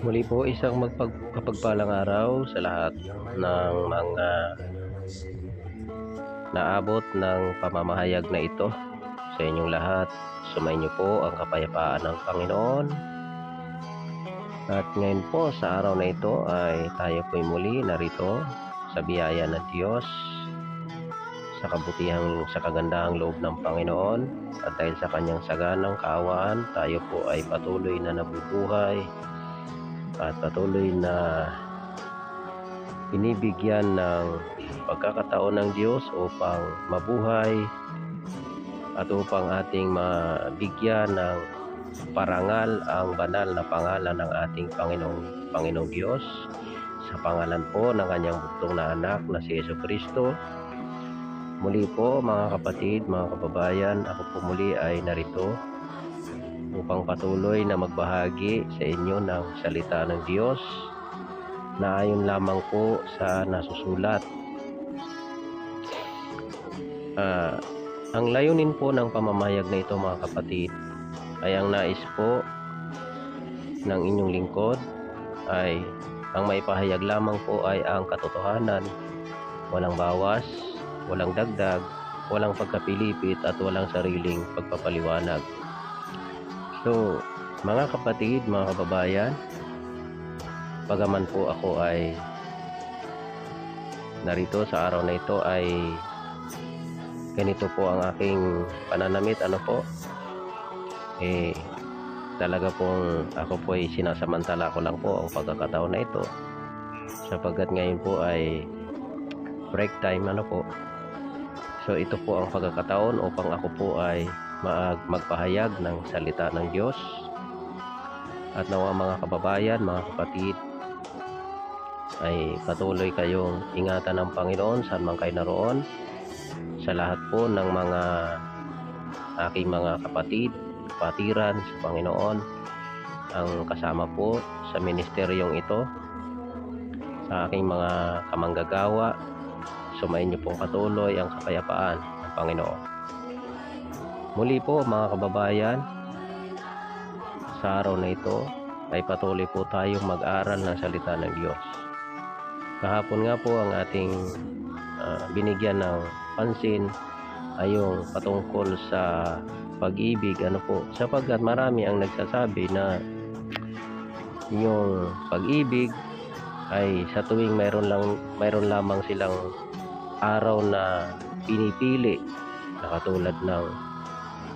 Muli po isang mapagpalang araw sa lahat ng mga naabot ng pamamahayag na ito. Sa inyong lahat, sumainyo po ang kapayapaan ng Panginoon. At ngayon po sa araw na ito ay tayo po'y muli narito sa biyaya ng Diyos, sa kabutihang, sa kagandahang loob ng Panginoon. At dahil sa kanyang saganang kaawaan, tayo po ay patuloy na nabubuhay at patuloy na binibigyan ng pagkakataon ng Diyos upang mabuhay at upang ating mabigyan ng parangal ang banal na pangalan ng ating Panginoong Diyos, sa pangalan po ng kanyang bugtong na anak na si Jesucristo. Muli po mga kapatid, mga kababayan, ako po muli ay narito upang patuloy na magbahagi sa inyo ng salita ng Diyos na ayon lamang po sa nasusulat. Ang layunin po ng pamamayag na ito mga kapatid ay ang nais po ng inyong lingkod ay ang maipahayag lamang po ay ang katotohanan, walang bawas, walang dagdag, walang pagkapilipit at walang sariling pagpapaliwanag. So mga kapatid, mga kababayan, pagaman po ako ay narito sa araw na ito ay ganito po ang aking pananamit, talaga pong ako po ay sinasamantala ko lang po ang pagkakataon na ito sapagkat ngayon po ay break time, so ito po ang pagkakataon upang ako po ay magpahayag ng salita ng Diyos. At nawa mga kababayan, mga kapatid, ay patuloy kayong ingatan ng Panginoon saan man kayo naroon, sa lahat po ng mga aking mga kapatiran sa Panginoon, ang kasama po sa ministeryong ito, sa aking mga kamanggagawa, sumayin niyo pong patuloy ang kapayapaan ng Panginoon. Muli po mga kababayan, sa araw na ito ay patuloy po tayong mag-aral ng salita ng Diyos. Kahapon nga po ang ating binigyan ng pansin ay yung patungkol sa pag-ibig, sapagkat marami ang nagsasabi na yung pag-ibig ay sa tuwing mayroon lamang silang araw na pinipili, na katulad ng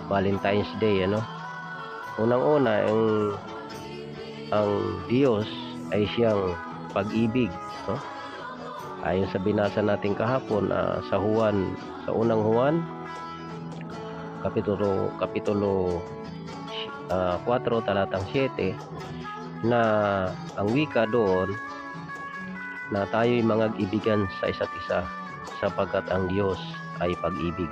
Valentine's Day, Unang-una, ang Diyos ay siyang pag-ibig, ayon sa binasa natin kahapon sa unang Juan kapitulo 4 talatang 7, na ang wika doon na tayo'y mangag-ibigan sa isa't isa sapagkat ang Diyos ay pag-ibig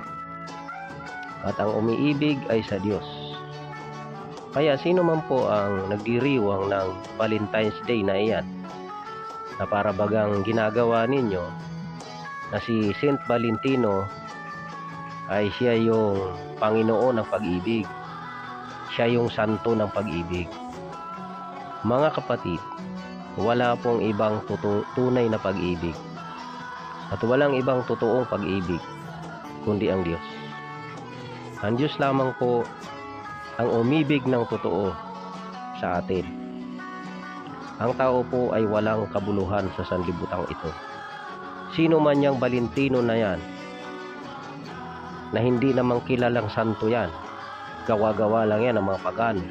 at ang umiibig ay sa Diyos. Kaya sino man po ang nagdiriwang ng Valentine's Day na iyan, na para bagang ginagawa ninyo na si Saint Valentino ay siya yung Panginoon ng pag-ibig, siya yung santo ng pag-ibig. Mga kapatid, wala pong ibang tunay na pag-ibig at walang ibang totoong pag-ibig kundi ang Diyos. Ang Diyos lamang po ang umibig ng totoo sa atin. Ang tao po ay walang kabuluhan sa sanlibutan ito. Sino man yang Valentino na yan, na hindi namang kilalang santo yan, gawa-gawa lang yan ng mga pagano,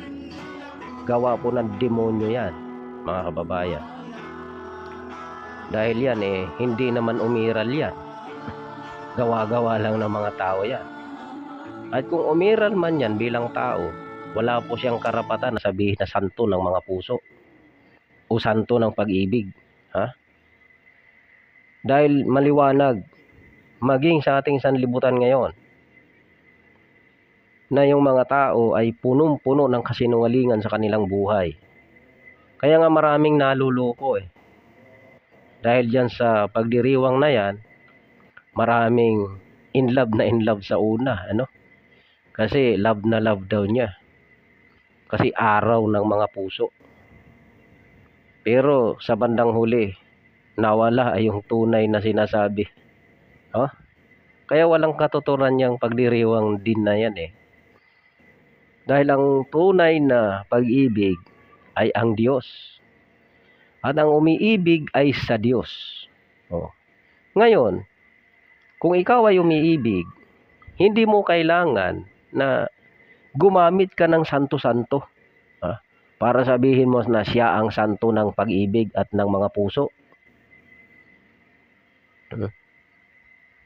gawa po ng demonyo yan, mga kababayan. Dahil yan hindi naman umiral yan, gawa-gawa lang ng mga tao yan. At kung umiral man yan bilang tao, wala po siyang karapatan na sabihin na santo ng mga puso o santo ng pag-ibig, dahil maliwanag maging sa ating sanlibutan ngayon na yung mga tao ay punong-puno ng kasinungalingan sa kanilang buhay. Kaya nga maraming naluloko dahil dyan sa pagdiriwang na yan, maraming in love sa una, kasi love na love daw niya, kasi araw ng mga puso. Pero sa bandang huli, nawala yung tunay na sinasabi. Oh? Kaya walang katuturan yung pagdiriwang din na yan eh. Dahil ang tunay na pag-ibig ay ang Diyos. At ang umiibig ay sa Diyos. Oh. Ngayon, kung ikaw ay umiibig, hindi mo kailangan na gumamit ka ng santo-santo. Para sabihin mo na siya ang santo ng pag-ibig at ng mga puso.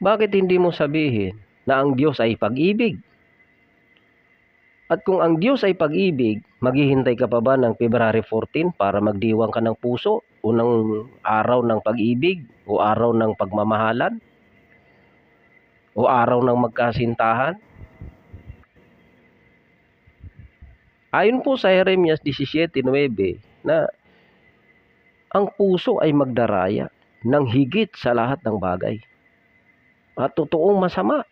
Bakit hindi mo sabihin na ang Diyos ay pag-ibig? At kung ang Diyos ay pag-ibig, maghihintay ka pa ba ng February 14 para magdiwang ka ng puso? Unang araw ng pag-ibig? O araw ng pagmamahalan? O araw ng magkasintahan? Ayon po sa Jeremias 17:9 na ang puso ay magdaraya ng higit sa lahat ng bagay. At totoong masama.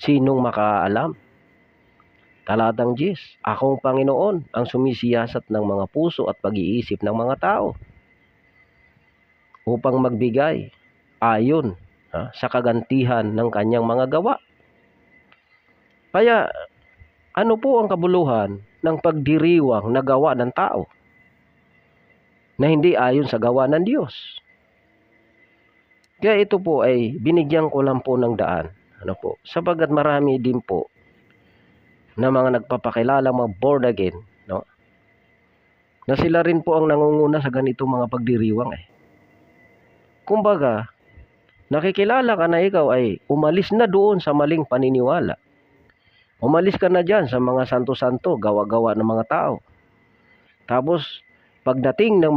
Sinong makaalam? Talatang 10, akong Panginoon ang sumisiyasat ng mga puso at pag-iisip ng mga tao upang magbigay ayon sa kagantihan ng kanyang mga gawa. Kaya ano po ang kabuluhan ng pagdiriwang na gawa ng tao na hindi ayon sa gawa ng Diyos? Kaya ito po ay binigyan ko lang po ng daan. Sapagat marami din po na mga nagpapakilala mga born again, na sila rin po ang nangunguna sa ganitong mga pagdiriwang eh. Kumbaga, nakikilala ka na ikaw ay umalis na doon sa maling paniniwala. Umalis ka na dyan sa mga santo-santo, gawa-gawa ng mga tao. Tapos, pagdating ng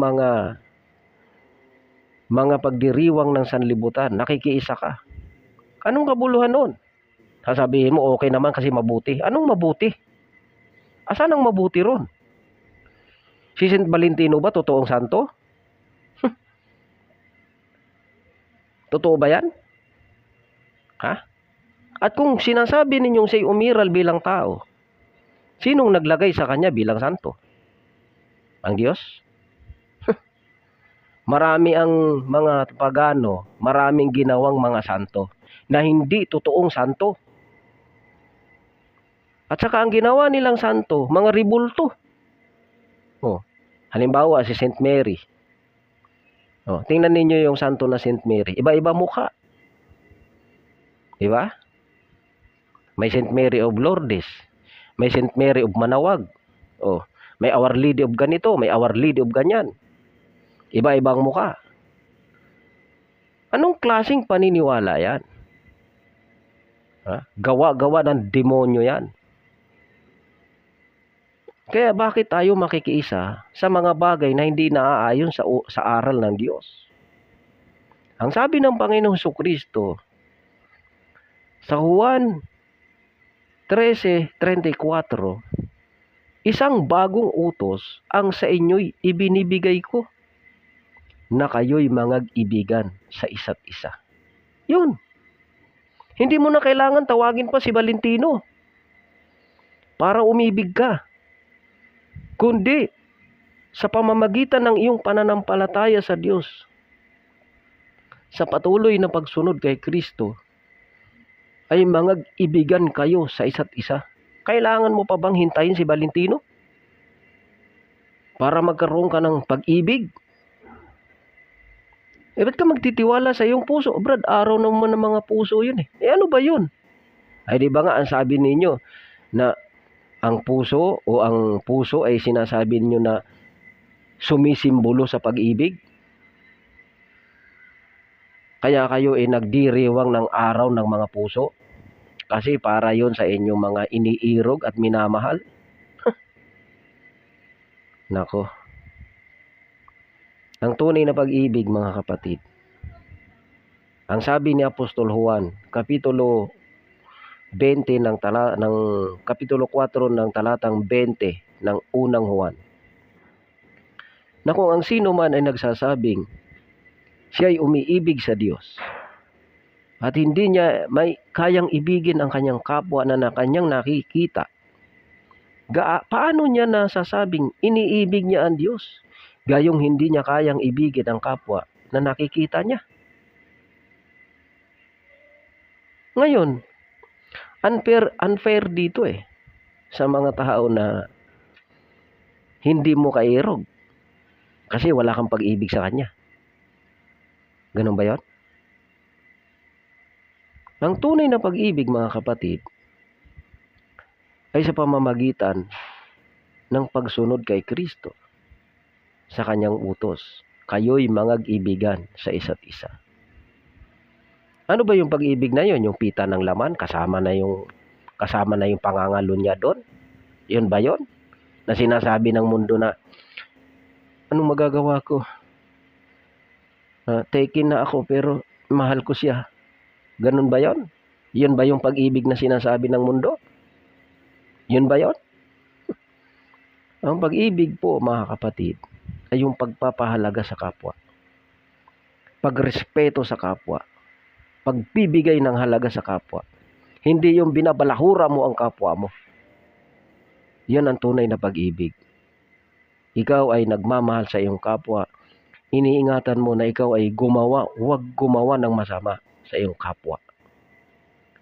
mga pagdiriwang ng sanlibutan, nakikiisa ka. Anong kabuluhan nun? Sasabihin mo, okay naman kasi mabuti. Anong mabuti? Asan ang mabuti ron? Si Saint Valentino ba totoong santo? Totoo ba yan? At kung sinasabi ninyong siya'y umiral bilang tao, sinong naglagay sa kanya bilang santo? Ang Diyos? Marami ang mga pagano, maraming ginawang mga santo na hindi totoong santo. At saka ang ginawa nilang santo, mga ribulto. Halimbawa si Saint Mary. Tingnan ninyo yung santo na Saint Mary. Iba-iba mukha. Diba? May Saint Mary of Lourdes. May Saint Mary of Manawag. May Our Lady of ganito. May Our Lady of ganyan. Iba-ibang mukha. Anong klaseng paniniwala yan? Gawa-gawa ng demonyo yan. Kaya bakit tayo makikiisa sa mga bagay na hindi naaayon sa aral ng Diyos? Ang sabi ng Panginoong Jesucristo sa Juan 13:34, isang bagong utos ang sa inyo'y ibinibigay ko, na kayo'y mangag-ibigan sa isa't isa. Yun. Hindi mo na kailangan tawagin pa si Valentino para umibig ka. Kundi sa pamamagitan ng iyong pananampalataya sa Diyos, sa patuloy na pagsunod kay Kristo, ay mangag-ibigan kayo sa isa't isa. Kailangan mo pa bang hintayin si Valentino para magkaroon ka ng pag-ibig? Ba't ka magtitiwala sa iyong puso? Brad, araw naman ng mga puso yun eh. Ano ba yun? Ay di ba nga ang sabi ninyo na ang puso o ang puso ay sinasabi niyo na sumisimbolo sa pag-ibig? Kaya kayo ay nagdiriwang ng araw ng mga puso? Kasi para yon sa inyong mga iniirog at minamahal? Nako. Ang tunay na pag-ibig, mga kapatid, ang sabi ni Apostol Juan, Kapitulo 20 ng Kapitulo 4 ng talatang 20 ng unang Juan, na kung ang sino man ay nagsasabing siya ay umiibig sa Diyos at hindi niya may kayang ibigin ang kanyang kapwa na kanyang nakikita, paano niya nasasabing iniibig niya ang Diyos? Gayong hindi niya kayang ibigin ang kapwa na nakikita niya. Ngayon, unfair dito sa mga tao na hindi mo kairog kasi wala kang pag-ibig sa kanya. Ganun ba 'yon? Ang tunay na pag-ibig, mga kapatid, ay sa pamamagitan ng pagsunod kay Kristo sa kanyang utos. Kayo'y mangag-ibigan sa isa't isa. Ano ba yung pag-ibig na yon? Yung pita ng laman, kasama na yung pangangalo niya doon? Yun ba yon? Na sinasabi ng mundo na, anong magagawa ko? Taken na ako pero mahal ko siya. Ganun ba yon? Yun ba yung pag-ibig na sinasabi ng mundo? Yun ba yon? Ang pag-ibig po, mga kapatid, ay yung pagpapahalaga sa kapwa. Pagrespeto sa kapwa. Pagbibigay ng halaga sa kapwa. Hindi yung binabalahura mo ang kapwa mo. Yan ang tunay na pag-ibig. Ikaw ay nagmamahal sa iyong kapwa. Iniingatan mo na ikaw ay huwag gumawa ng masama sa iyong kapwa.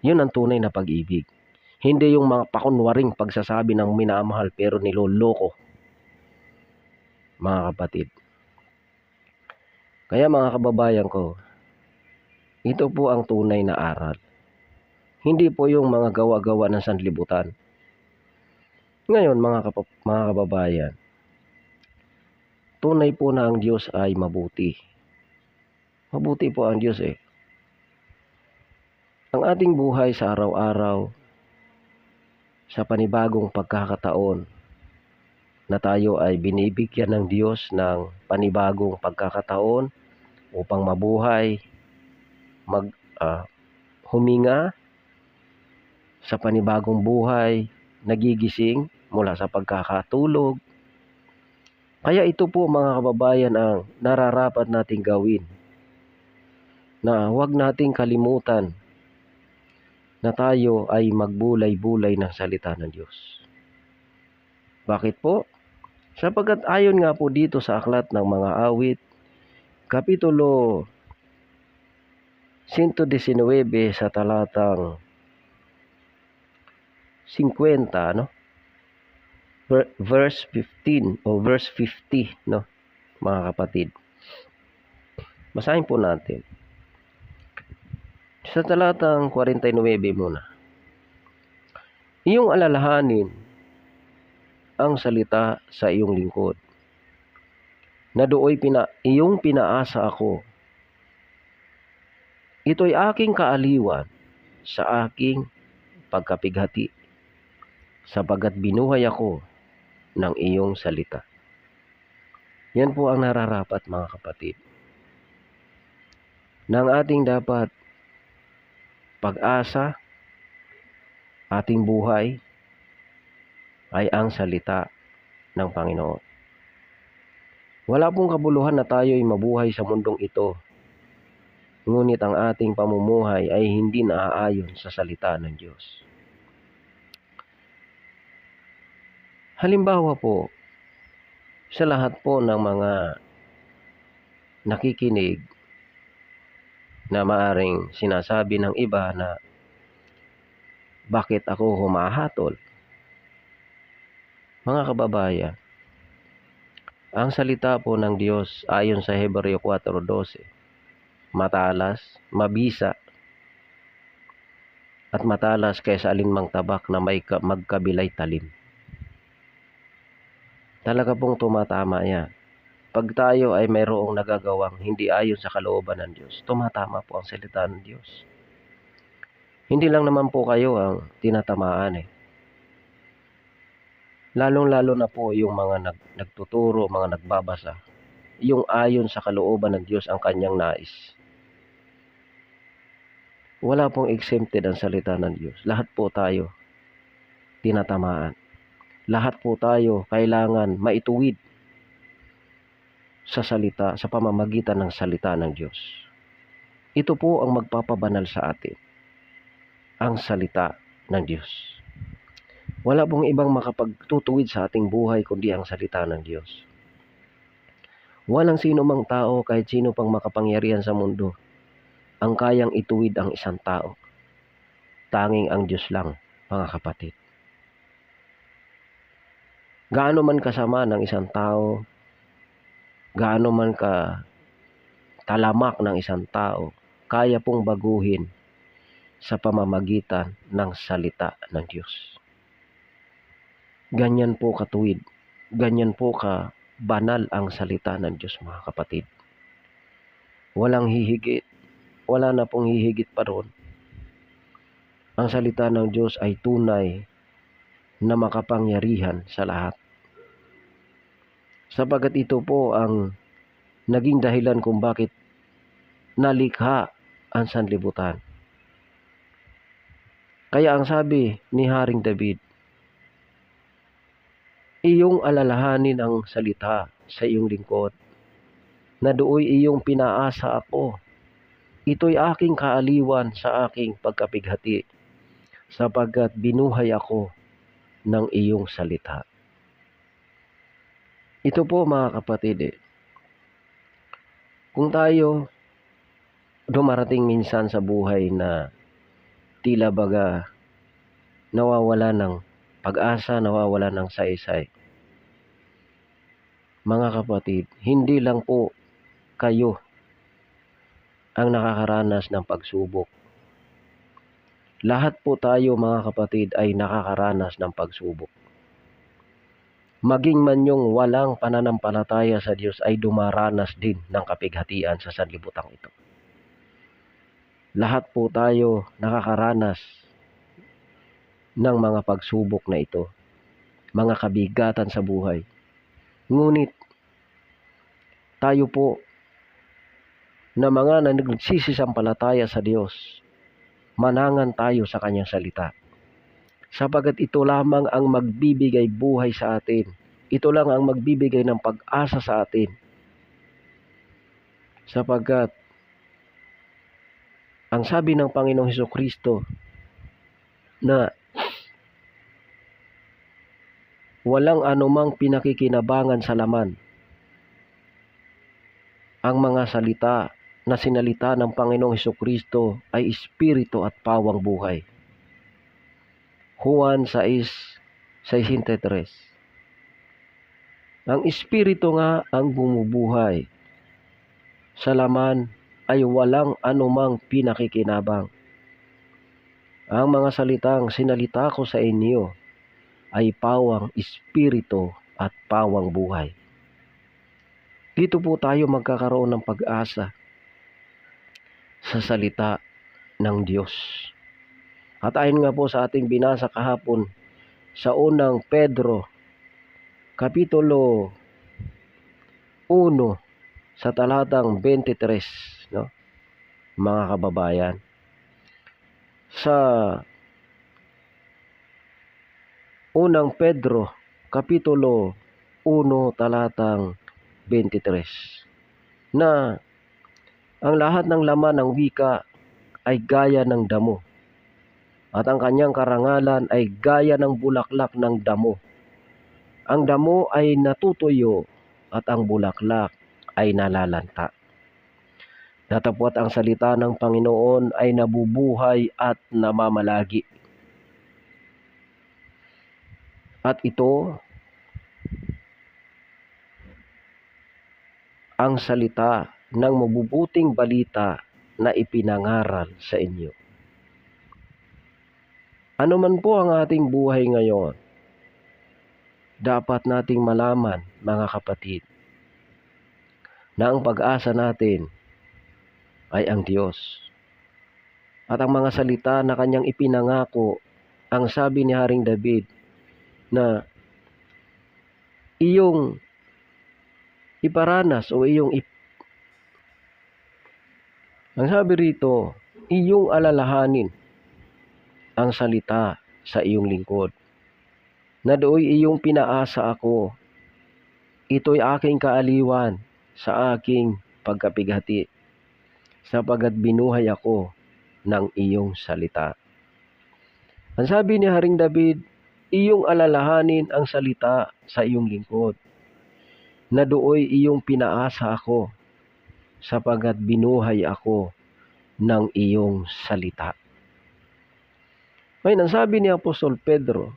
Yun ang tunay na pag-ibig. Hindi yung mga pakunwaring pagsasabi ng minamahal pero niloloko. Mga kapatid. Kaya mga kababayan ko, ito po ang tunay na aral. Hindi po yung mga gawa-gawa ng sanlibutan. Ngayon mga kababayan, tunay po na ang Diyos ay mabuti. Mabuti po ang Diyos Ang ating buhay sa araw-araw, sa panibagong pagkakataon, na tayo ay binibigyan ng Diyos ng panibagong pagkakataon upang mabuhay, huminga sa panibagong buhay, nagigising mula sa pagkakatulog. Kaya ito po mga kababayan ang nararapat nating gawin, na huwag nating kalimutan na tayo ay magbulay-bulay ng salita ng Diyos. Bakit po? Sapagkat ayon nga po dito sa aklat ng mga awit, Kapitulo 119 sa talatang 50, no? Verse 15 o verse 50, no? Mga kapatid. Basahin po natin. Sa talatang 49 muna. Iyong alalahanin ang salita sa iyong lingkod, na dooy iyong pinaasa ako. Ito'y aking kaaliwan sa aking pagkapighati, sapagat binuhay ako ng iyong salita. Yan po ang nararapat, mga kapatid. Nang ating dapat pag-asa, ating buhay ay ang salita ng Panginoon. Wala pong kabuluhan na tayo ay mabuhay sa mundong ito, ngunit ang ating pamumuhay ay hindi naaayon sa salita ng Diyos. Halimbawa po, sa lahat po ng mga nakikinig na maaring sinasabi ng iba na bakit ako humahatol? Mga kababayan, ang salita po ng Diyos ayon sa Hebreo 4:12, matalas, mabisa, at matalas kaysa alinmang tabak na may magkabilay talim. Talaga pong tumatama yan. Pag tayo ay mayroong nagagawang hindi ayon sa kalooban ng Diyos, tumatama po ang salita ng Diyos. Hindi lang naman po kayo ang tinatamaan Lalong-lalo na po yung mga nagtuturo, mga nagbabasa, yung ayon sa kalooban ng Diyos ang kanyang nais. Wala pong exempted ang salita ng Diyos. Lahat po tayo tinatamaan. Lahat po tayo kailangan maituwid sa salita, sa pamamagitan ng salita ng Diyos. Ito po ang magpapabanal sa atin, ang salita ng Diyos. Wala pong ibang makapagtutuwid sa ating buhay kundi ang salita ng Diyos. Walang sino mang tao, kahit sino pang makapangyarihan sa mundo, ang kayang ituwid ang isang tao. Tanging ang Diyos lang, mga kapatid. Gaano man kasama ng isang tao, gaano man ka talamak ng isang tao, kaya pong baguhin sa pamamagitan ng salita ng Diyos. Ganyan po katuwid, ganyan po ka banal ang salita ng Diyos, mga kapatid. Walang hihigit, wala na pong hihigit pa ron. Ang salita ng Diyos ay tunay na makapangyarihan sa lahat. Sapagat ito po ang naging dahilan kung bakit nalikha ang sanlibutan. Kaya ang sabi ni Haring David, iyong alalahanin ang salita sa iyong lingkod, na dooy iyong pinaasa ako. Ito'y aking kaaliwan sa aking pagkapighati, sapagkat binuhay ako ng iyong salita. Ito po, mga kapatid, kung tayo dumarating minsan sa buhay na tila baga nawawala ng pag-asa, nawawala ng saysay. Mga kapatid, hindi lang po kayo ang nakakaranas ng pagsubok. Lahat po tayo, mga kapatid, ay nakakaranas ng pagsubok. Maging man yung walang pananampalataya sa Diyos ay dumaranas din ng kapighatian sa sanlibutan ito. Lahat po tayo nakakaranas ng mga pagsubok na ito, mga kabigatan sa buhay. Ngunit tayo po na mga nagsisisampalataya sa Diyos, manangan tayo sa Kanyang salita. Sapagat ito lamang ang magbibigay buhay sa atin. Ito lang ang magbibigay ng pag-asa sa atin. Sapagat ang sabi ng Panginoong Hesukristo na walang anumang pinakikinabangan sa laman, ang mga salita na sinalita ng Panginoong Hesukristo ay espiritu at pawang buhay. Juan 6:63. Ang espiritu nga ang bumubuhay. Sa laman ay walang anumang pinakikinabang. Ang mga salitang sinalita ko sa inyo ay pawang espiritu at pawang buhay. Dito po tayo magkakaroon ng pag-asa sa salita ng Diyos. At ayon nga po sa ating binasa kahapon sa unang Pedro, Kapitulo 1 sa talatang 23, no? Mga kababayan, sa unang Pedro, Kapitulo 1, talatang 23, na ang lahat ng laman ng wika ay gaya ng damo, at ang kanyang karangalan ay gaya ng bulaklak ng damo. Ang damo ay natutuyo at ang bulaklak ay nalalanta. Datapwat ang salita ng Panginoon ay nabubuhay at namamalagi. At ito ang salita ng mabubuting balita na ipinangaral sa inyo. Ano man po ang ating buhay ngayon, dapat nating malaman, mga kapatid, na ang pag-asa natin ay ang Diyos. At ang mga salita na kanyang ipinangako, ang sabi ni Haring David na iyong iparanas o ang sabi rito, iyong alalahanin ang salita sa iyong lingkod, na dooy iyong pinaasa ako. Ito'y aking kaaliwan sa aking pagkapighati, sapagat binuhay ako ng iyong salita. Ang sabi ni Haring David, iyong alalahanin ang salita sa iyong lingkod, na dooy iyong pinaasa ako, sapagkat binuhay ako ng iyong salita. Ngayon, ang sabi ni Apostol Pedro,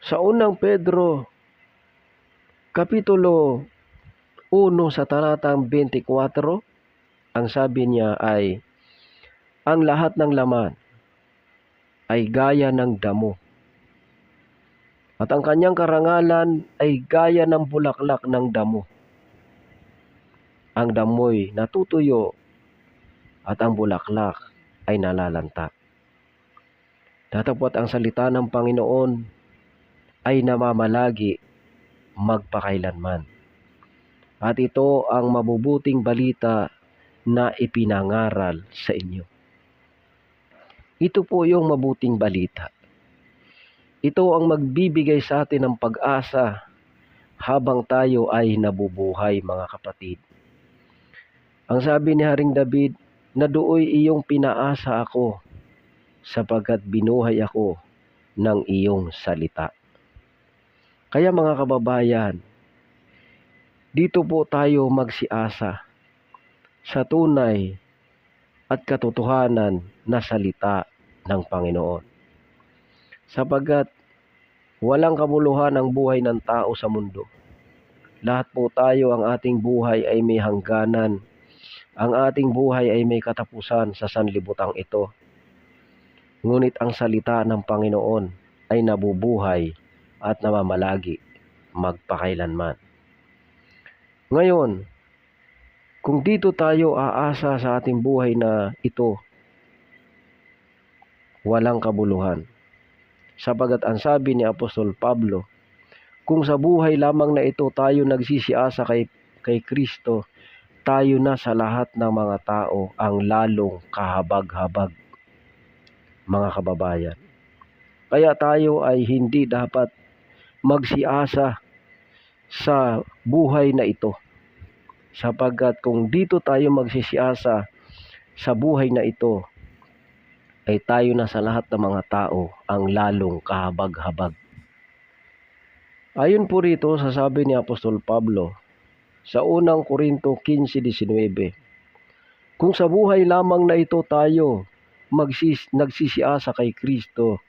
sa unang Pedro, Kapitulo 1 sa talatang 24, ang sabi niya ay, ang lahat ng laman ay gaya ng damo, at ang kanyang karangalan ay gaya ng bulaklak ng damo. Ang damoy natutuyo at ang bulaklak ay nalalanta. Datapwat ang salita ng Panginoon ay namamalagi magpakailanman. At ito ang mabubuting balita na ipinangaral sa inyo. Ito po yung mabuting balita. Ito ang magbibigay sa atin ng pag-asa habang tayo ay nabubuhay, mga kapatid. Ang sabi ni Haring David, na dooy iyong pinaasa ako, sapagkat binuhay ako ng iyong salita. Kaya mga kababayan, dito po tayo magsiasa sa tunay at katotohanan na salita ng Panginoon. Sapagkat walang kabuluhan ang buhay ng tao sa mundo. Lahat po tayo, ang ating buhay ay may hangganan. Ang ating buhay ay may katapusan sa sanlibutang ito. Ngunit ang salita ng Panginoon ay nabubuhay at namamalagi magpakailanman. Ngayon, kung dito tayo aasa sa ating buhay na ito, walang kabuluhan. Sapagat ang sabi ni Apostol Pablo, kung sa buhay lamang na ito tayo nagsisiasa kay Kristo, tayo na sa lahat ng mga tao ang lalong kahabag-habag, mga kababayan. Kaya tayo ay hindi dapat magsiasa sa buhay na ito. Sapagkat kung dito tayo magsisiasa sa buhay na ito, ay tayo na sa lahat ng mga tao ang lalong kahabag-habag. Ayon po rito sa sabi ni Apostol Pablo sa unang Korinto 15:19, kung sa buhay lamang na ito tayo nagsisiasa kay Kristo,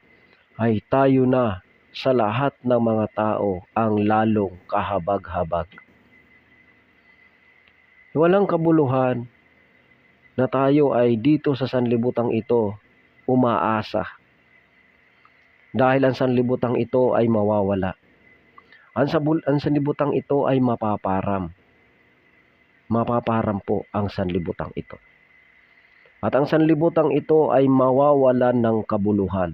ay tayo na sa lahat ng mga tao ang lalong kahabag-habag. Walang kabuluhan na tayo ay dito sa sanlibutang ito umaasa. Dahil ang sanlibutang ito ay mawawala. Ang sanlibutang ito ay mapaparam. Mapaparam po ang sanlibutang ito. At ang sanlibutang ito ay mawawalan ng kabuluhan.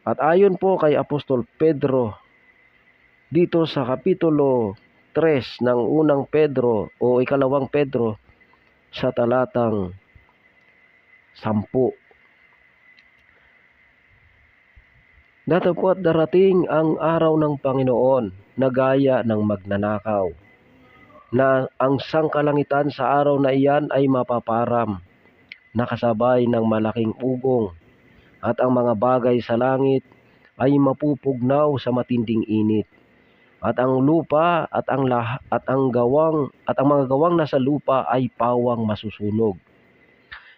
At ayon po kay Apostol Pedro, dito sa Kapitulo 3 ng unang Pedro o ikalawang Pedro sa talatang 10. Datapwat darating ang araw ng Panginoon na gaya ng magnanakaw, na ang sangkalangitan sa araw na iyan ay mapaparam, nakasabay ng malaking ugong, at ang mga bagay sa langit ay mapupugnaw sa matinding init, at ang lupa at ang mga gawang nasa lupa ay pawang masusunog.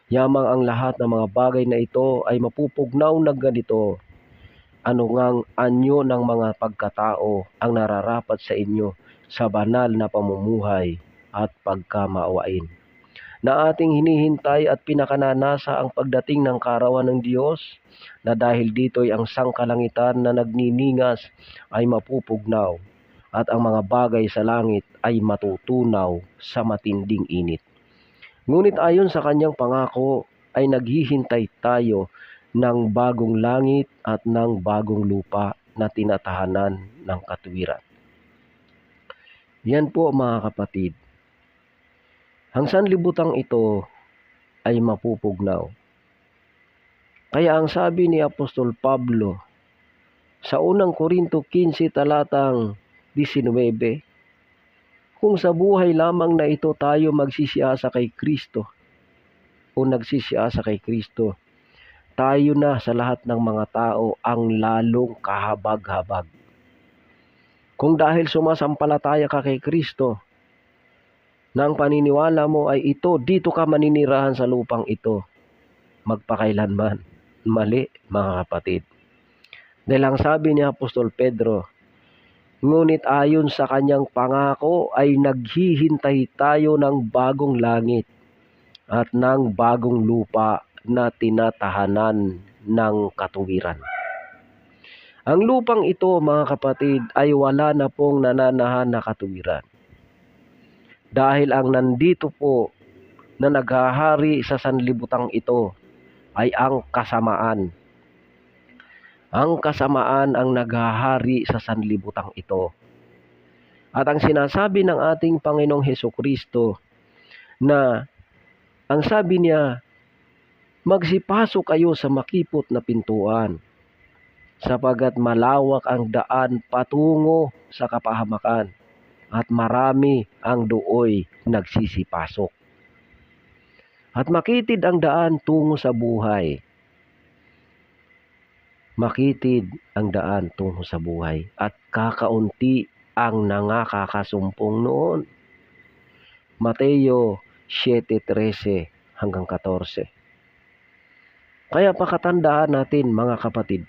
Yamang ang lahat ng mga bagay na ito ay mapupugnaw na ganito. Ano ngang anyo ng mga pagkatao ang nararapat sa inyo sa banal na pamumuhay at pagkamaawain, na ating hinihintay at pinakananasa ang pagdating ng kaarawan ng Diyos, na dahil dito'y ang sangkalangitan na nagniningas ay mapupugnaw, at ang mga bagay sa langit ay matutunaw sa matinding init. Ngunit ayon sa kanyang pangako ay naghihintay tayo ng bagong langit at ng bagong lupa na tinatahanan ng katuwiran. Yan po mga kapatid. Ang sanlibutang ito ay mapupugnaw. Kaya ang sabi ni Apostol Pablo sa unang Korinto 15 talatang 19, kung sa buhay lamang na ito tayo magsisiasa kay Kristo o nagsisiasa kay Kristo, tayo na sa lahat ng mga tao ang lalong kahabag-habag. Kung dahil sumasampalataya ka kay Kristo, na ang paniniwala mo ay ito, dito ka maninirahan sa lupang ito, magpakailanman. Mali, mga kapatid. Dahil ang sabi ni Apostol Pedro, ngunit ayon sa kanyang pangako ay naghihintay tayo ng bagong langit at ng bagong lupa na tinatahanan ng katuwiran. Ang lupang ito, mga kapatid, ay wala na pong nananahan na katuwiran. Dahil ang nandito po na naghahari sa sanlibutang ito ay ang kasamaan. Ang kasamaan ang naghahari sa sanlibutang ito. At ang sinasabi ng ating Panginoong Hesukristo na ang sabi niya, magsipasok kayo sa makipot na pintuan sapagat malawak ang daan patungo sa kapahamakan at marami ang dooy nagsisipasok. At makitid ang daan tungo sa buhay. Makitid ang daan tungo sa buhay at kakaunti ang nangakakasumpong noon. Mateo 7:13 hanggang 14. Kaya pakatandaan natin, mga kapatid,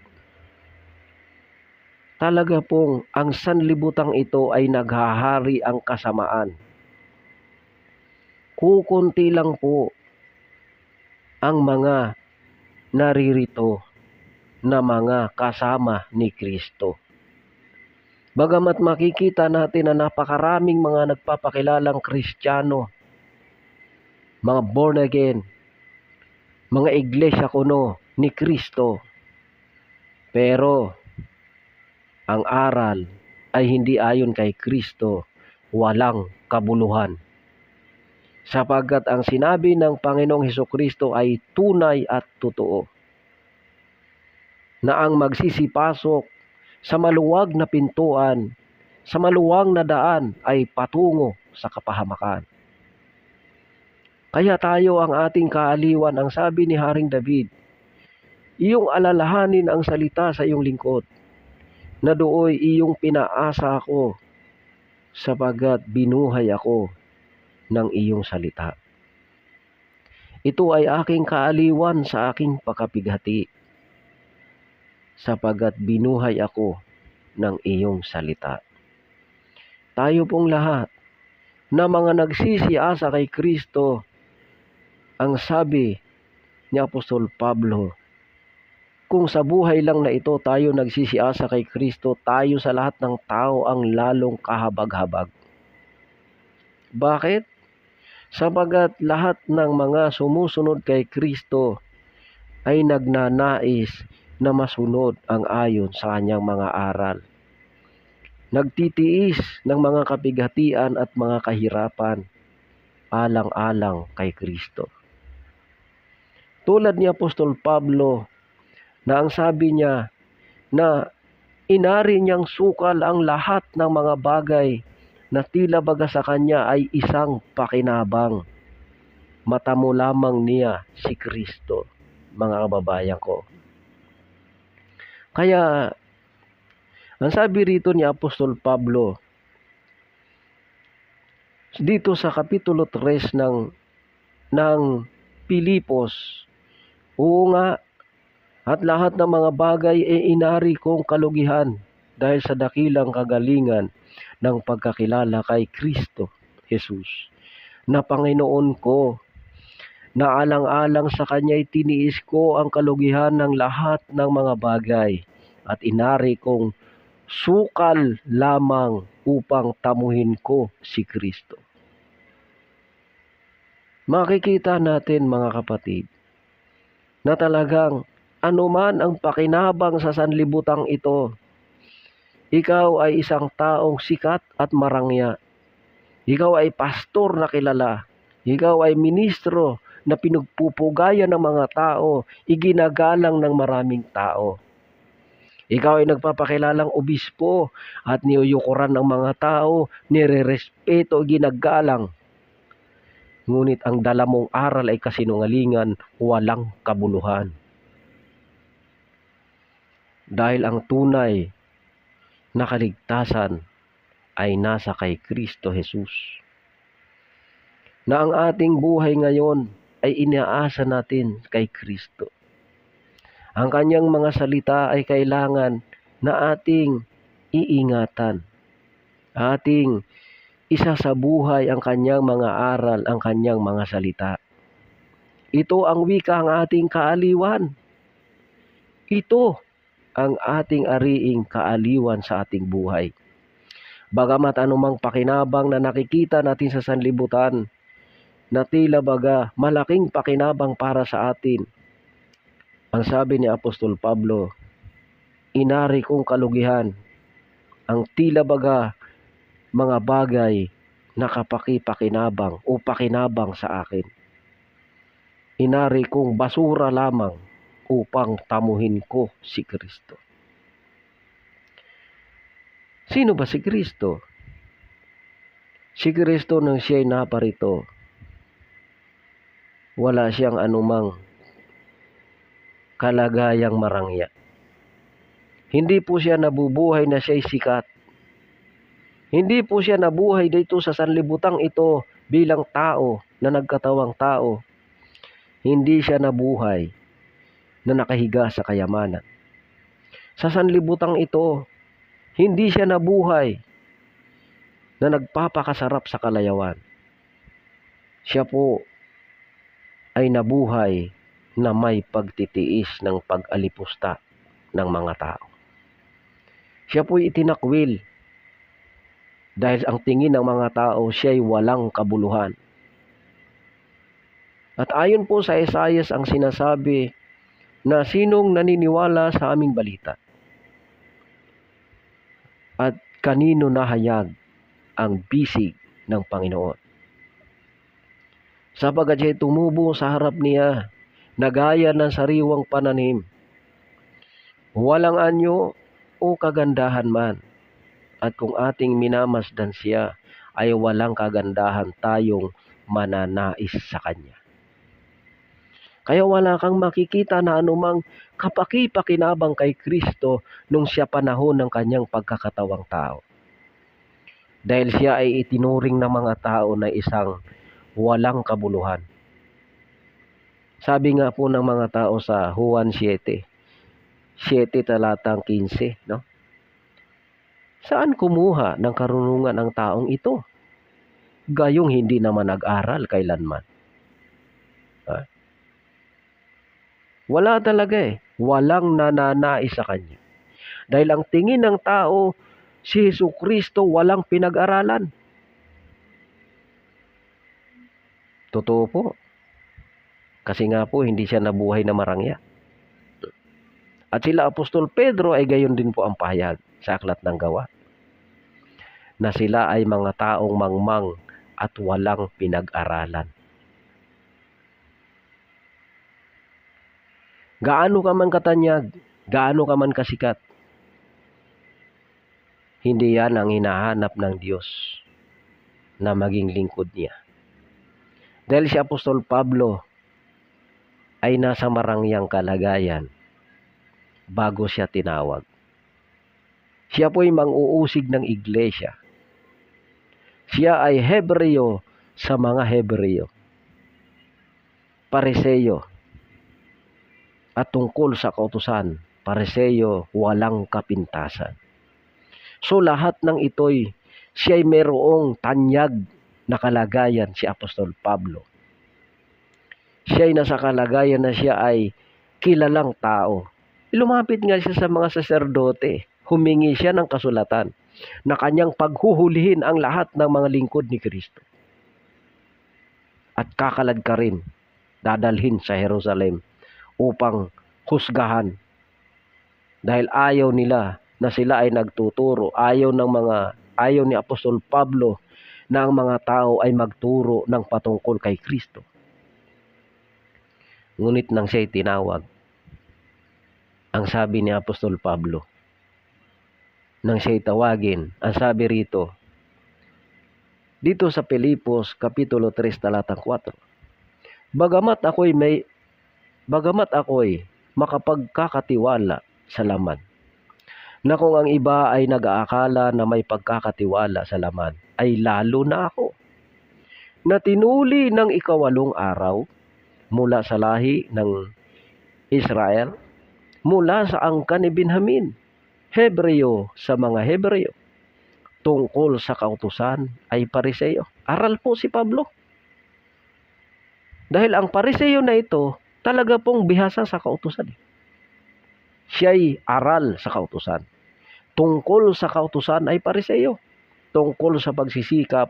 talaga pong ang sanlibutang ito ay naghahari ang kasamaan. Kukunti lang po ang mga naririto na mga kasama ni Kristo. Bagamat makikita natin na napakaraming mga nagpapakilalang Kristiyano, mga born again, mga iglesia kuno ni Kristo, pero ang aral ay hindi ayon kay Kristo, walang kabuluhan. Sapagkat ang sinabi ng Panginoong Hesukristo ay tunay at totoo. Na ang magsisipasok sa maluwag na pintuan, sa maluwang na daan ay patungo sa kapahamakan. Kaya tayo ang ating kaaliwan, ang sabi ni Haring David, iyong alalahanin ang salita sa iyong lingkod, na dooy iyong pinaasa ako, sapagat binuhay ako ng iyong salita. Ito ay aking kaaliwan sa aking pagkapighati, sapagat binuhay ako ng iyong salita. Tayo pong lahat na mga nagsisiasa kay Kristo, ang sabi ni Apostol Pablo, kung sa buhay lang na ito tayo nagsisiasa kay Kristo, tayo sa lahat ng tao ang lalong kahabag-habag. Bakit? Sapagat lahat ng mga sumusunod kay Kristo ay nagnanais na masunod ang ayon sa kanyang mga aral. Nagtitiis ng mga kapighatian at mga kahirapan alang-alang kay Kristo. Tulad ni Apostol Pablo na ang sabi niya na inari niyang sukal ang lahat ng mga bagay na tila baga sa kanya ay isang pakinabang. Mata mo lamang niya si Kristo, mga kababayan ko. Kaya, ang sabi rito ni Apostol Pablo, dito sa Kapitulo 3 ng Pilipos, oo nga, at lahat ng mga bagay ay inari kong kalugihan dahil sa dakilang kagalingan ng pagkakilala kay Kristo Jesus, na Panginoon ko, na alang-alang sa Kanya'y tiniis ko ang kalugihan ng lahat ng mga bagay at inari kong sukal lamang upang tamuhin ko si Kristo. Makikita natin, mga kapatid, na talagang anuman ang pakinabang sa sanlibutang ito, ikaw ay isang taong sikat at marangya. Ikaw ay pastor na kilala. Ikaw ay ministro na pinagpupugayan ng mga tao, iginagalang ng maraming tao. Ikaw ay nagpapakilalang obispo at niyuyukuran ng mga tao, nirerespeto, ginagalang. Ngunit ang dala mong aral ay kasinungalingan, walang kabuluhan. Dahil ang tunay na kaligtasan ay nasa kay Kristo Jesus. Na ang ating buhay ngayon ay inaasa natin kay Kristo. Ang kanyang mga salita ay kailangan na ating iingatan. Ating isa sa buhay ang kanyang mga aral, ang kanyang mga salita. Ito ang wika ang ating kaaliwan. Ito ang ating ariing kaaliwan sa ating buhay. Bagamat anumang pakinabang na nakikita natin sa sanlibutan, na tila baga malaking pakinabang para sa atin. Ang sabi ni Apostol Pablo, inari kong kalugihan ang tila baga mga bagay na kapakipakinabang o pakinabang sa akin. Inari kong basura lamang upang tamuhin ko si Kristo. Sino ba si Kristo? Si Kristo nang siya'y naparito, wala siyang anumang kalagayang marangya. Hindi po siya nabubuhay na siya'y sikat. Hindi po siya nabuhay dito sa sanlibutang ito bilang tao na nagkatawang tao. Hindi siya nabuhay na nakahiga sa kayamanan. Sa sanlibutang ito, hindi siya nabuhay na nagpapakasarap sa kalayawan. Siya po ay nabuhay na may pagtitiis ng pag-alipusta ng mga tao. Siya po'y itinakwil dahil ang tingin ng mga tao siya'y walang kabuluhan. At ayon po sa Isaias ang sinasabi na sinong naniniwala sa aming balita at kanino nahayag ang bisig ng Panginoon. Sapagat siya'y tumubo sa harap niya, nagaya ng sariwang pananim. Walang anyo o kagandahan man. At kung ating minamasdan siya, ay walang kagandahan tayong mananais sa kanya. Kaya wala kang makikita na anumang kapakipakinabang kay Kristo nung siya panahon ng kanyang pagkakatawang tao. Dahil siya ay itinuring ng mga tao na isang walang kabuluhan. Sabi nga po ng mga tao sa Juan 7 talatang 15, no? Saan kumuha ng karunungan ang taong ito? Gayong hindi naman nag-aral kailanman. Wala talaga eh. Walang nananais sa kanya. Dahil ang tingin ng tao, si Jesucristo walang pinag-aralan. Totoo po. Kasi nga po, hindi siya nabuhay na marangya. At sila Apostol Pedro ay gayon din po ang pahayag sa Aklat ng Gawa. Na sila ay mga taong mangmang at walang pinag-aralan. Gaano ka man katanyag, gaano ka man kasikat, hindi yan ang hinahanap ng Diyos na maging lingkod niya. Dahil si Apostol Pablo ay nasa marangyang kalagayan bago siya tinawag. Siya po'y mang-uusig ng iglesia. Siya ay Hebreo sa mga Hebreo, Pariseo, at tungkol sa kautusan, Pariseo, walang kapintasan. So lahat ng ito'y siya'y mayroong tanyag na kalagayan si Apostol Pablo. Siya'y nasa kalagayan na siya ay kilalang tao. Lumapit nga siya sa mga saserdote. Humingi siya ng kasulatan na kanyang paghuhulihin ang lahat ng mga lingkod ni Kristo. At kakalad ka rin, dadalhin sa Jerusalem upang husgahan. Dahil ayaw nila na sila ay nagtuturo. Ayaw ni Apostol Pablo na ang mga tao ay magturo ng patungkol kay Kristo. Ngunit nang siya'y tinawag, ang sabi ni Apostol Pablo, nang siya'y tawagin, ang sabi rito, dito sa Pilipos, Kapitulo 3, talatang 4, Bagamat ako'y makapagkakatiwala sa laman, na kung ang iba ay nag-aakala na may pagkakatiwala sa laman, ay lalo na ako, na tinuli ng 8 araw mula sa lahi ng Israel, mula sa angkan ni Benjamin, Hebreo sa mga Hebreo, tungkol sa kautusan ay Pariseo. Aral po si Pablo. Dahil ang Pariseo na ito, talaga pong bihasa sa kautusan. Siya'y aral sa kautusan. Tungkol sa kautusan ay Pariseo. Tungkol sa pagsisikap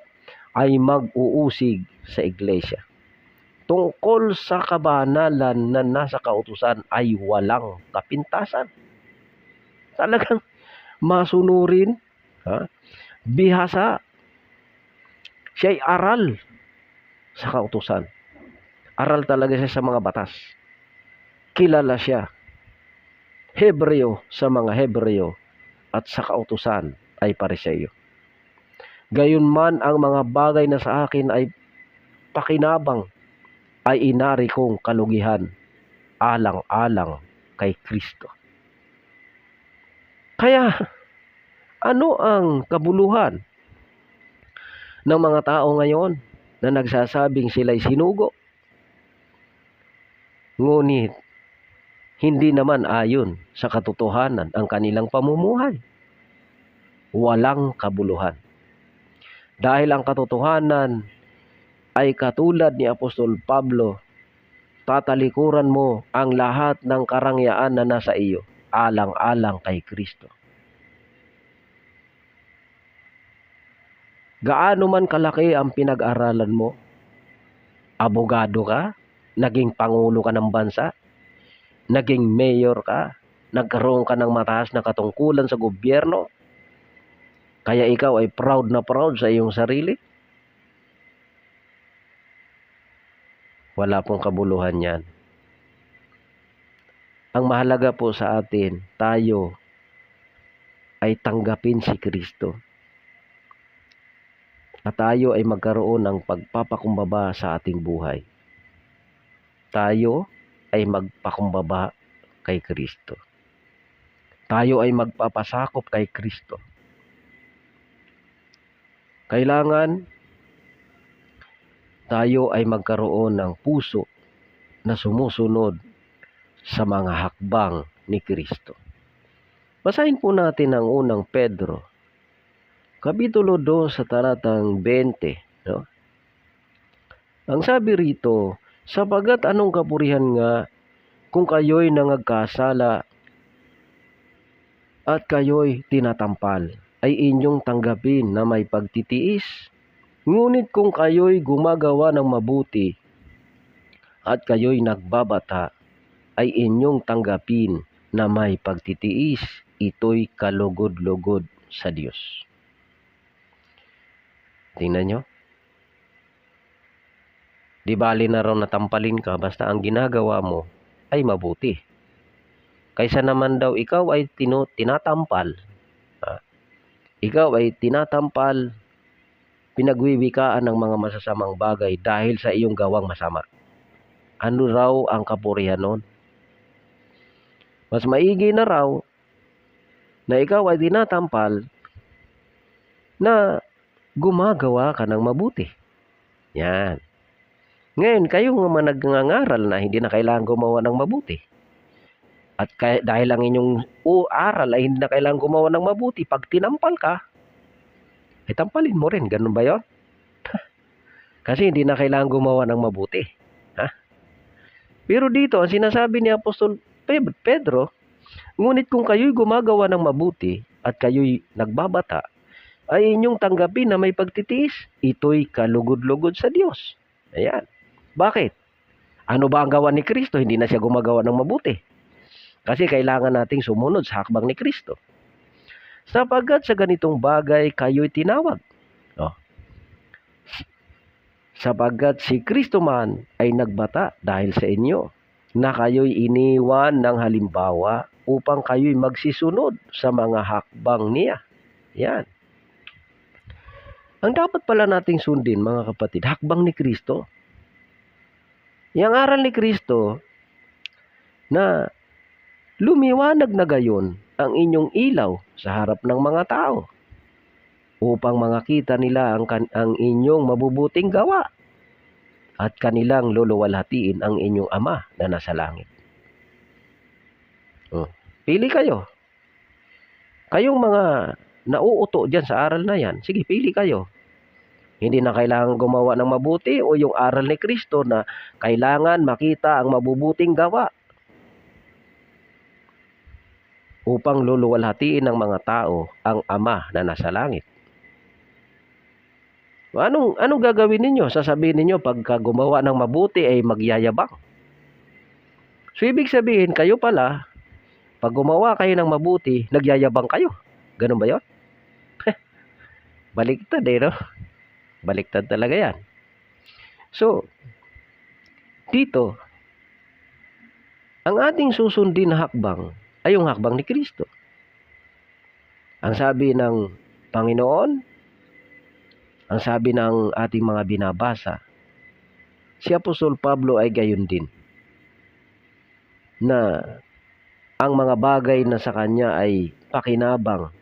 ay mag-uusig sa iglesia. Tungkol sa kabanalan na nasa kautusan ay walang kapintasan. Talagang masunurin, bihasa. Siya'y aral sa kautusan. Aral talaga siya sa mga batas. Kilala siya. Hebreo sa mga Hebreo at sa kautusan ay Pariseo. Gayunman ang mga bagay na sa akin ay pakinabang, ay inari kong kalugihan, alang-alang kay Kristo. Kaya, ano ang kabuluhan ng mga tao ngayon na nagsasabing sila'y sinugo? Ngunit, hindi naman ayon sa katotohanan ang kanilang pamumuhay. Walang kabuluhan. Dahil ang katotohanan ay katulad ni Apostol Pablo, tatalikuran mo ang lahat ng karangyaan na nasa iyo, alang-alang kay Kristo. Gaano man kalaki ang pinag-aralan mo, abogado ka, naging pangulo ka ng bansa, naging mayor ka, nagkaroon ka ng mataas na katungkulan sa gobyerno, kaya ikaw ay proud na proud sa iyong sarili? Wala pong kabuluhan yan. Ang mahalaga po sa atin, tayo ay tanggapin si Kristo. At tayo ay magkaroon ng pagpapakumbaba sa ating buhay. Tayo ay magpakumbaba kay Kristo. Tayo ay magpapasakop kay Kristo. Kailangan tayo ay magkaroon ng puso na sumusunod sa mga hakbang ni Kristo. Basahin po natin ang unang Pedro, Kapitulo 2 sa talatang 20. No? Ang sabi rito, sapagat anong kapurihan nga kung kayo'y nangagkasala at kayo'y tinatampal, ay inyong tanggapin na may pagtitiis. Ngunit kung kayo'y gumagawa ng mabuti at kayo'y nagbabata, ay inyong tanggapin na may pagtitiis. Ito'y kalugod-lugod sa Diyos. Tingnan nyo. Di bali na raw natampalin ka basta ang ginagawa mo ay mabuti. Kaysa naman daw ikaw ay tinatampal. Ikaw ay tinatampal, pinagwiwikaan ng mga masasamang bagay dahil sa iyong gawang masama. Ano raw ang kapurihan nun? Mas maigi na raw na ikaw ay tinatampal na gumagawa ka ng mabuti. Yan. Ngayon, kayong nagngangaral na hindi na kailangan gumawa ng mabuti. At dahil ang inyong aral ay hindi na kailangan gumawa ng mabuti, pag tinampal ka, ay tampalin mo rin. Ganun ba yun? Kasi hindi na kailangan gumawa ng mabuti. Pero dito, ang sinasabi ni Apostol Pedro, ngunit kung kayo'y gumagawa ng mabuti at kayo'y nagbabata, ay inyong tanggapin na may pagtitiis. Ito'y kalugod-lugod sa Diyos. Ayan. Bakit? Ano ba ang gawa ni Kristo? Hindi na siya gumagawa ng mabuti. Kasi kailangan nating sumunod sa hakbang ni Kristo. Sapagkat sa ganitong bagay, kayo'y tinawag. Sapagkat si Kristo man ay nagbata dahil sa inyo, na kayo'y iniwan ng halimbawa upang kayo'y magsisunod sa mga hakbang niya. Yan. Ang dapat pala nating sundin, mga kapatid, hakbang ni Kristo. Yang aral ni Kristo na lumiwanag na gayon ang inyong ilaw sa harap ng mga tao, upang makita nila ang inyong mabubuting gawa at kanilang luluwalhatiin ang inyong Ama na nasa langit. Pili kayo. Kayong mga nauuto dyan sa aral na yan, sige, pili kayo. Hindi na kailangan gumawa ng mabuti, o yung aral ni Kristo na kailangan makita ang mabubuting gawa upang luluwalhatiin ng mga tao ang Ama na nasa langit. Anong gagawin ninyo? Sasabihin ninyo pagka gumawa ng mabuti ay magyayabang. So ibig sabihin, kayo pala, pag gumawa kayo ng mabuti, nagyayabang kayo. Ganun ba yun? Baliktad no? Baliktad talaga yan. So, dito, ang ating susundin na hakbang ay yung hakbang ni Kristo. Ang sabi ng Panginoon, ang sabi ng ating mga binabasa, si Apostol Pablo ay gayon din, na ang mga bagay na sa kanya ay pakinabang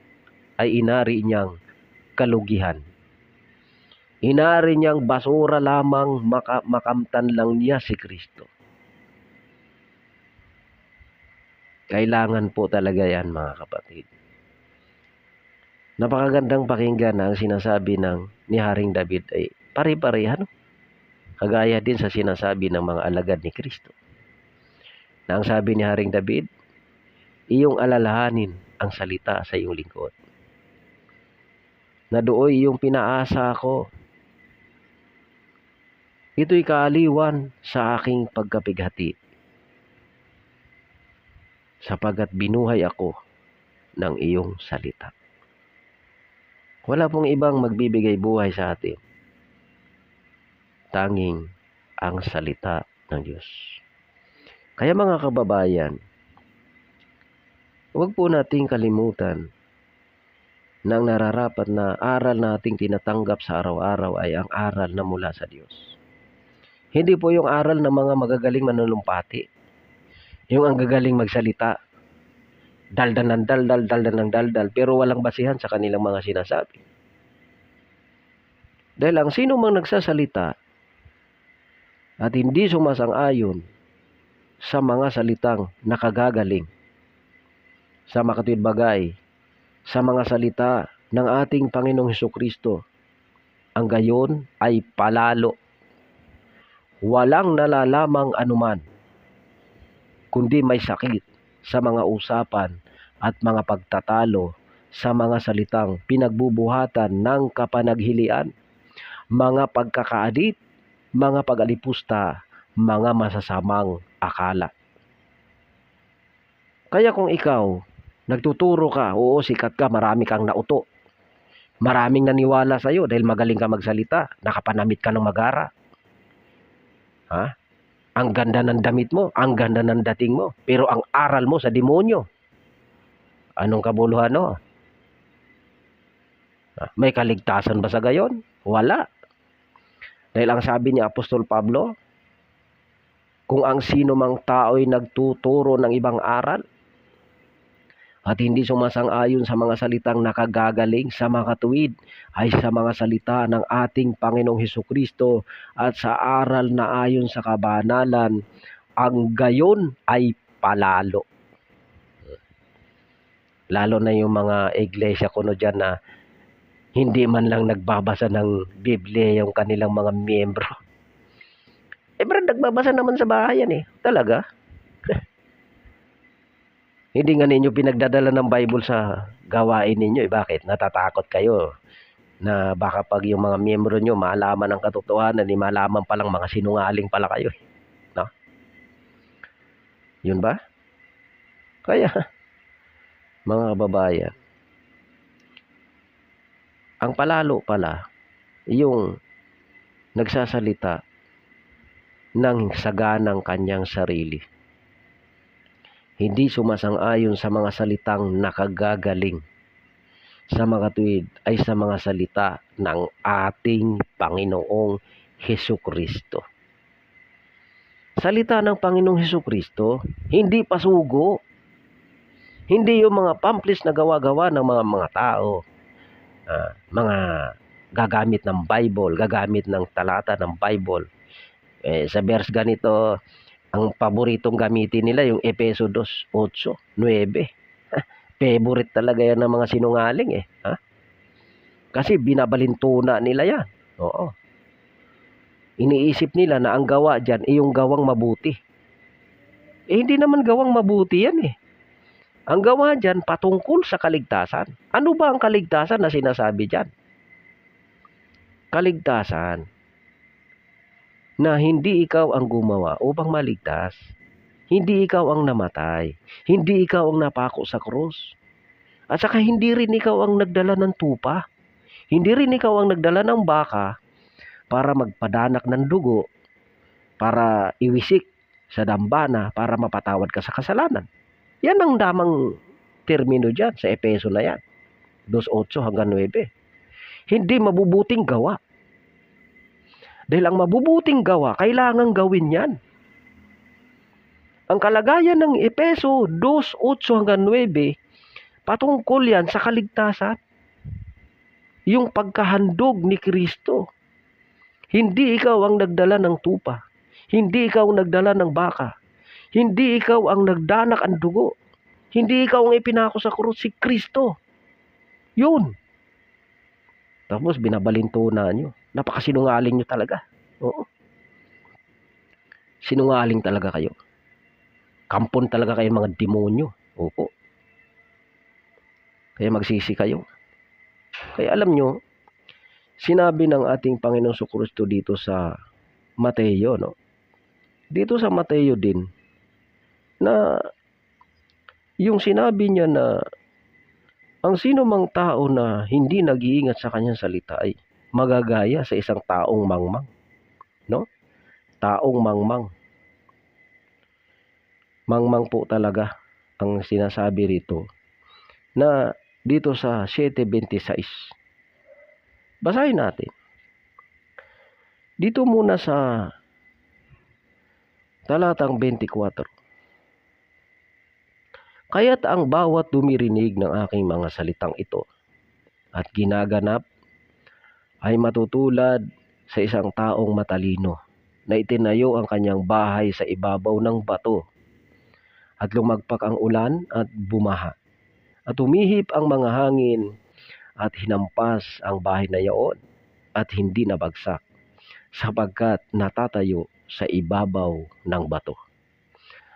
ay inari niyang kalugihan. Inari niyang basura lamang, makamtan lang niya si Kristo. Kailangan po talaga yan, mga kapatid. Napakagandang pakinggan na ang sinasabi ni Haring David ay pare-parehan. Kagaya din sa sinasabi ng mga alagad ni Kristo. Na ang sabi ni Haring David, iyong alalahanin ang salita sa iyong lingkod. Na dooy iyong pinaasa ko. Ito'y kaaliwan sa aking pagkapighati, sapagat binuhay ako ng iyong salita. Wala pong ibang magbibigay buhay sa atin, tanging ang salita ng Diyos. Kaya mga kababayan, huwag po nating kalimutan na ang nararapat na aral nating tinatanggap sa araw-araw ay ang aral na mula sa Diyos. Hindi po yung aral ng mga magagaling manulumpati. Yung ang gagaling magsalita. Daldal ng daldal, pero walang basihan sa kanilang mga sinasabi. Dahil ang sino mang nagsasalita at hindi sumasang-ayon sa mga salitang nakagagaling, sa makatuwid bagay, sa mga salita ng ating Panginoong Hesukristo, ang gayon ay palalo. Walang nalalamang anuman, kundi may sakit sa mga usapan at mga pagtatalo sa mga salitang pinagbubuhatan ng kapanaghilian, mga pagkakaadit, mga pag-alipusta, mga masasamang akala. Kaya kung ikaw, nagtuturo ka, oo, sikat ka, marami kang nauto, maraming naniwala sa iyo dahil magaling ka magsalita, nakapanamit ka ng magara. Ang ganda ng damit mo, ang ganda ng dating mo, pero ang aral mo sa demonyo. Anong kabuluhan no? May kaligtasan ba sa gayon? Wala. Dahil ang sabi ni Apostol Pablo, kung ang sino mang tao'y nagtuturo ng ibang aral at hindi sumasang-ayon sa mga salitang nakagagaling, sa makatuwid, ay sa mga salita ng ating Panginoong Hesukristo at sa aral na ayon sa kabanalan, ang gayon ay palalo. Lalo na yung mga iglesia kuno dyan na hindi man lang nagbabasa ng Biblia yung kanilang mga miyembro. Brad, nagbabasa naman sa bahay yan Talaga? Hindi nga ninyo pinagdadala ng Bible sa gawain ninyo. Bakit? Natatakot kayo na baka pag yung mga miyembro nyo malaman ang katotohanan, malaman palang mga sinungaling pala kayo. No? Yun ba? Kaya, mga kababayan, ang palalo pala, yung nagsasalita ng saganang kanyang sarili. Hindi sumasang-ayon sa mga salitang nakagagaling, sa makatuwid ay sa mga salita ng ating Panginoong Hesukristo. Salita ng Panginoong Hesukristo, hindi pasugo. Hindi yung mga pamphlets na gawa-gawa ng mga tao. Mga gagamit ng Bible, gagamit ng talata ng Bible. Sa verse ganito, ang paboritong gamitin nila yung Efeso 2:8, 9. Favorite talaga yan ng mga sinungaling eh. Kasi binabalintuna nila yan. Oo. Iniisip nila na ang gawa dyan ay yung gawang mabuti. Hindi naman gawang mabuti yan eh. Ang gawa dyan patungkol sa kaligtasan. Ano ba ang kaligtasan na sinasabi dyan? Kaligtasan na hindi ikaw ang gumawa upang maligtas. Hindi ikaw ang namatay. Hindi ikaw ang napako sa krus. At saka hindi rin ikaw ang nagdala ng tupa. Hindi rin ikaw ang nagdala ng baka para magpadanak ng dugo, para iwisik sa dambana, para mapatawad ka sa kasalanan. Yan ang damang termino dyan sa Efeso na yan. 2:8 hanggang 9. Hindi mabubuting gawa. Dahil ang mabubuting gawa, kailangan gawin yan. Ang kalagayan ng Efeso 2:8 hanggang 9, patungkol yan sa kaligtasan. Yung pagkahandog ni Kristo. Hindi ikaw ang nagdala ng tupa. Hindi ikaw ang nagdala ng baka. Hindi ikaw ang nagdanak ang dugo. Hindi ikaw ang ipinako sa krus, si Kristo. Yun. Tapos binabalintuna nyo. Napakasinungaling nyo talaga. Oo. Sinungaling talaga kayo. Kampon talaga kayo mga demonyo. Opo. Kaya magsisi kayo. Kaya alam nyo, sinabi ng ating Panginoong Kristo dito sa Mateo, no? Dito sa Mateo din, na yung sinabi niya na ang sino mang tao na hindi nag-iingat sa kanyang salita ay magagaya sa isang taong mangmang. No? Taong mangmang. Mangmang po talaga ang sinasabi rito na dito sa 7:26. Basahin natin. Dito muna sa talatang 24. Kaya't ang bawat dumirinig ng aking mga salitang ito at ginaganap ay matutulad sa isang taong matalino na itinayo ang kanyang bahay sa ibabaw ng bato at lumagpak ang ulan at bumaha at humihip ang mga hangin at hinampas ang bahay na yaon at hindi nabagsak sapagkat natatayo sa ibabaw ng bato.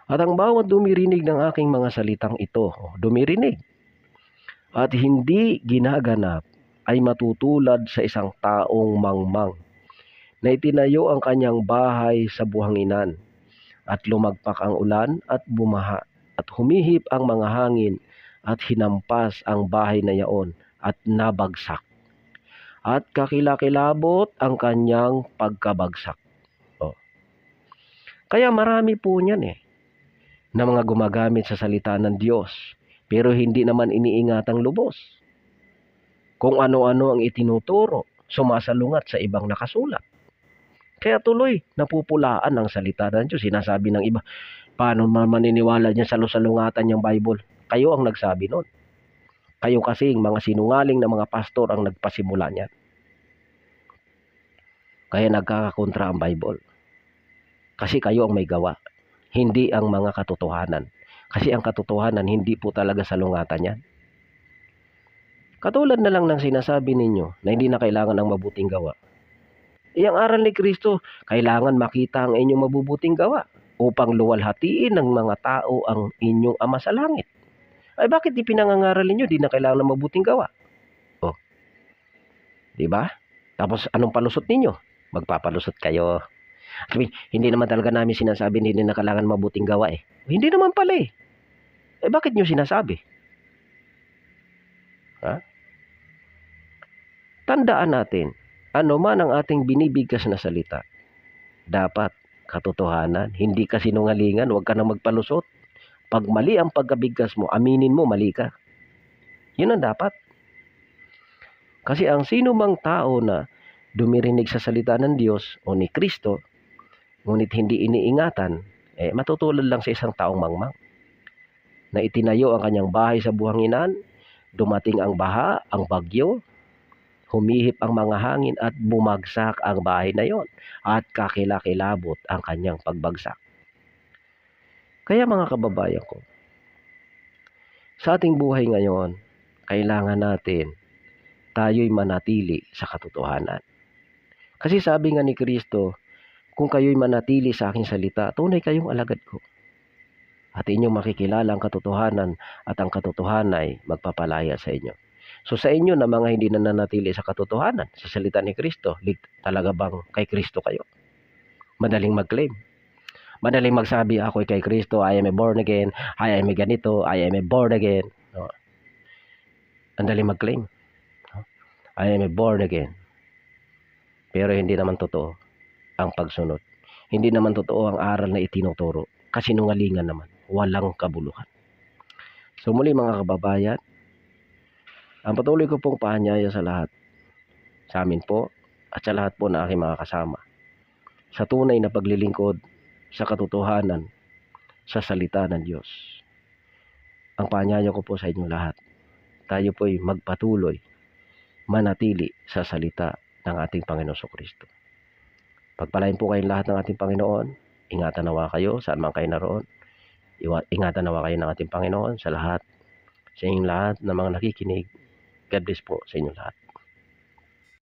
At ang bawat dumirinig ng aking mga salitang ito, dumirinig, at hindi ginaganap ay matutulad sa isang taong mangmang na itinayo ang kanyang bahay sa buhanginan at lumagpak ang ulan at bumaha at humihip ang mga hangin at hinampas ang bahay na yaon at nabagsak. At kakilakilabot ang kanyang pagkabagsak. Kaya marami po niyan na mga gumagamit sa salita ng Diyos pero hindi naman iniingatang lubos. Kung ano-ano ang itinuturo, sumasalungat sa ibang nakasulat. Kaya tuloy napupulaan ang salita ng Diyos. Sinasabi ng iba, paano maniniwala niya sa salungatan niyang Bible? Kayo ang nagsabi nun. Kayo kasing mga sinungaling na mga pastor ang nagpasimula niyan. Kaya nagkakakontra ang Bible. Kasi kayo ang may gawa. Hindi ang mga katotohanan. Kasi ang katotohanan hindi po talaga salungatan yan. Katulad na lang ng sinasabi ninyo na hindi na kailangan ng mabuting gawa. Ang aral ni Kristo, kailangan makita ang inyong mabubuting gawa upang luwalhatiin ng mga tao ang inyong Ama sa langit. Ay bakit di pinangangaral ninyo, di na kailangan ng mabuting gawa? Diba? Tapos anong palusot ninyo? Magpapalusot kayo. Hindi naman talaga namin sinasabi hindi na kailangan mabuting gawa Hindi naman pala bakit nyo sinasabi? Tandaan natin, ano man ang ating binibigkas na salita, dapat katotohanan, hindi ka sinungalingan, huwag ka nang magpalusot. Pag mali ang pagkabigkas mo, aminin mo, mali ka. Yun ang dapat. Kasi ang sino mang tao na dumirinig sa salita ng Diyos o ni Kristo, ngunit hindi iniingatan, matutulad lang sa isang taong mangmang. na itinayo ang kanyang bahay sa buhanginan, dumating ang baha, ang bagyo, humihip ang mga hangin at bumagsak ang bahay na yon at kakilakilabot ang kanyang pagbagsak. Kaya mga kababayan ko, sa ating buhay ngayon, kailangan natin tayo'y manatili sa katotohanan. Kasi sabi nga ni Kristo, kung kayo'y manatili sa aking salita, tunay kayong alagad ko. At inyong makikilala ang katotohanan at ang katotohanan ay magpapalaya sa inyo. So sa inyo na mga hindi nananatili sa katotohanan, sa salita ni Kristo, talaga bang kay Kristo kayo? Madaling mag-claim. Madaling magsabi, ako'y kay Kristo, I am a born again, I am a ganito, I am a born again. No. Madaling mag-claim. No. I am a born again. Pero hindi naman totoo ang pagsunod. Hindi naman totoo ang aral na itinuturo. Kasinungalingan naman. Walang kabuluhan. So muli mga kababayan, ang patuloy ko pong paanyaya sa lahat, sa amin po, at sa lahat po na aking mga kasama, sa tunay na paglilingkod sa katotohanan, sa salita ng Diyos. Ang paanyaya ko po sa inyong lahat, tayo po'y magpatuloy, manatili sa salita ng ating Panginoon Kristo. Pagpalain po kayong lahat ng ating Panginoon, ingatan nawa kayo saan man kayo naroon, ingatan nawa kayo ng ating Panginoon sa lahat, sa inyong lahat na mga nakikinig. God bless po sa inyong lahat.